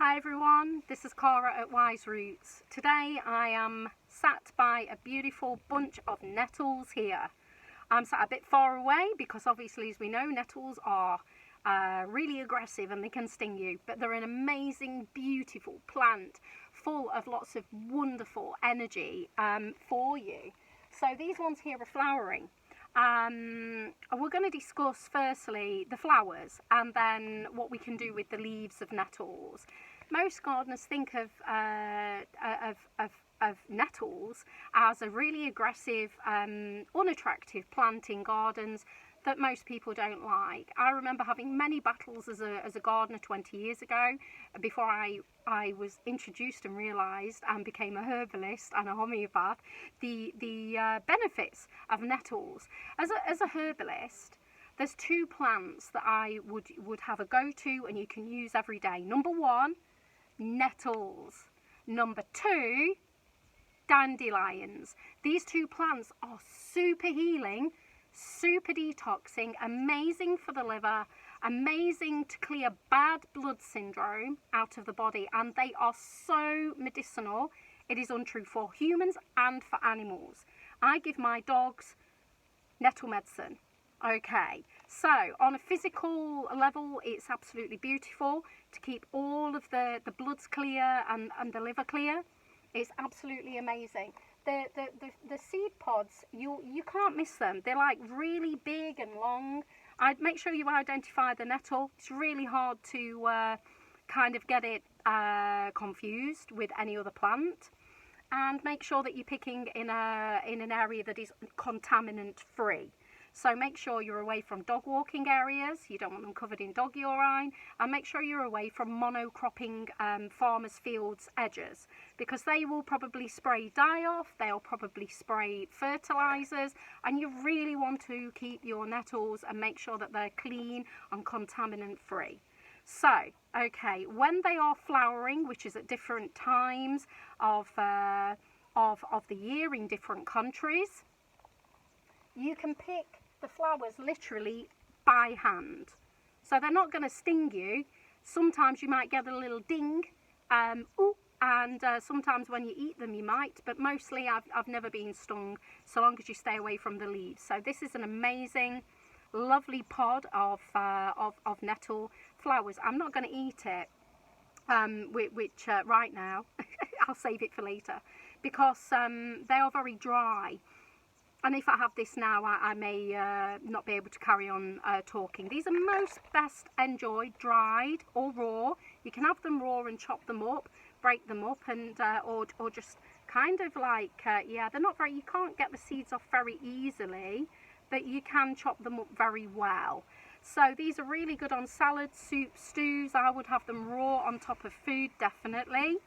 Hi everyone, this is Cara at Wise Roots. Today I am sat by a beautiful bunch of nettles here. I'm sat a bit far away because obviously, as we know, nettles are really aggressive and they can sting you, but they're an amazing, beautiful plant full of lots of wonderful energy for you. So these ones here are flowering. We're going to discuss firstly the flowers and then what we can do with the leaves of nettles. Most gardeners think of nettles as a really aggressive, unattractive plant in gardens that most people don't like. I remember having many battles as a gardener 20 years ago before I was introduced and realised and became a herbalist and a homeopath the benefits of nettles. As a herbalist, there's two plants that I would have a go-to and you can use every day. Number one, nettles. Number two, dandelions. These two plants are super healing, super detoxing, amazing for the liver, amazing to clear bad blood syndrome out of the body, and they are so medicinal. It is untrue for humans and for animals. I give my dogs nettle medicine. Okay, so on a physical level, it's absolutely beautiful to keep all of the bloods clear and the liver clear. It's absolutely amazing. The seed pods, you can't miss them. They're like really big and long. I'd make sure you identify the nettle. It's really hard to kind of get it confused with any other plant. And make sure that you're picking in an area that is contaminant free. So make sure you're away from dog walking areas. You don't want them covered in dog urine. And make sure you're away from monocropping farmers' fields edges, because they will probably spray die-off, they'll probably spray fertilizers, and you really want to keep your nettles and make sure that they're clean and contaminant free. So, okay, when they are flowering, which is at different times of the year in different countries, you can pick the flowers literally by hand. So they're not going to sting you. Sometimes you might get a little ding, and sometimes when you eat them you might, but mostly I've never been stung so long as you stay away from the leaves. So this is an amazing, lovely pod of nettle flowers. I'm not going to eat it, which right now, I'll save it for later, because they are very dry. And if I have this now, I may not be able to carry on talking. These are most best enjoyed dried or raw. You can have them raw and chop them up, break them up, and or just kind of like, yeah, they're not very, you can't get the seeds off very easily, but you can chop them up very well. So these are really good on salads, soups, stews. I would have them raw on top of food, definitely.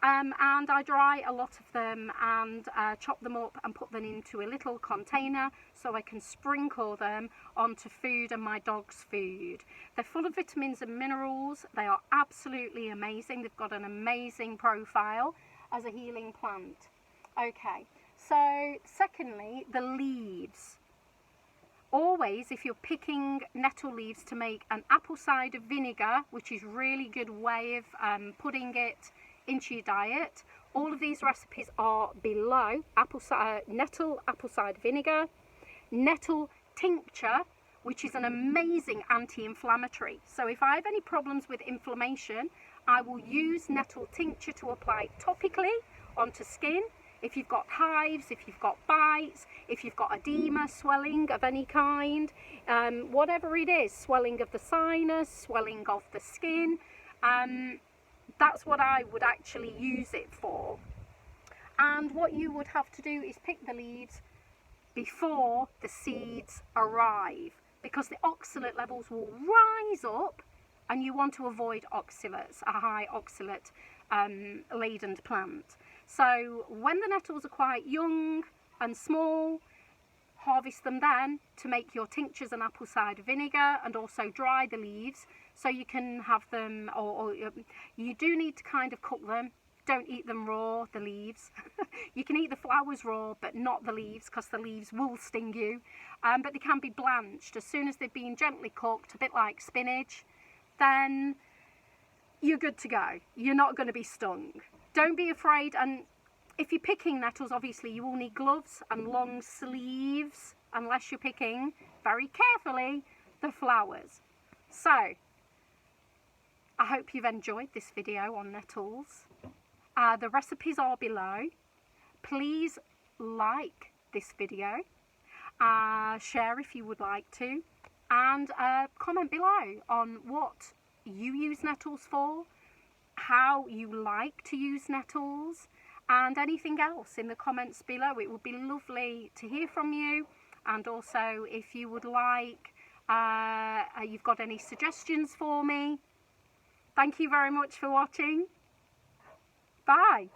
And I dry a lot of them and chop them up and put them into a little container so I can sprinkle them onto food and my dog's food. They're full of vitamins and minerals. They are absolutely amazing. They've got an amazing profile as a healing plant. Okay, so secondly, the leaves. Always, if you're picking nettle leaves to make an apple cider vinegar, which is really good way of putting it into your diet. All of these recipes are below. Nettle apple cider vinegar, nettle tincture, which is an amazing anti-inflammatory. So if I have any problems with inflammation, I will use nettle tincture to apply topically onto skin. If you've got hives, if you've got bites, if you've got edema, swelling of any kind, whatever it is, swelling of the sinus, swelling of the skin, that's what I would actually use it for. And what you would have to do is pick the leaves before the seeds arrive, because the oxalate levels will rise up and you want to avoid oxalates, a high oxalate laden plant. So when the nettles are quite young and small, harvest them then to make your tinctures and apple cider vinegar, and also dry the leaves so you can have them, or you do need to kind of cook them. Don't eat them raw, the leaves. You can eat the flowers raw, but not the leaves, because the leaves will sting you. But they can be blanched. As soon as they've been gently cooked, a bit like spinach, then you're good to go. You're not going to be stung. Don't be afraid. And if you're picking nettles, obviously you will need gloves and long sleeves, unless you're picking very carefully the flowers. So I hope you've enjoyed this video on nettles. The recipes are below. Please like this video, share if you would like to, and comment below on what you use nettles for, how you like to use nettles, and anything else in the comments below. It would be lovely to hear from you. And also, if you would like, you've got any suggestions for me. Thank you very much for watching. Bye.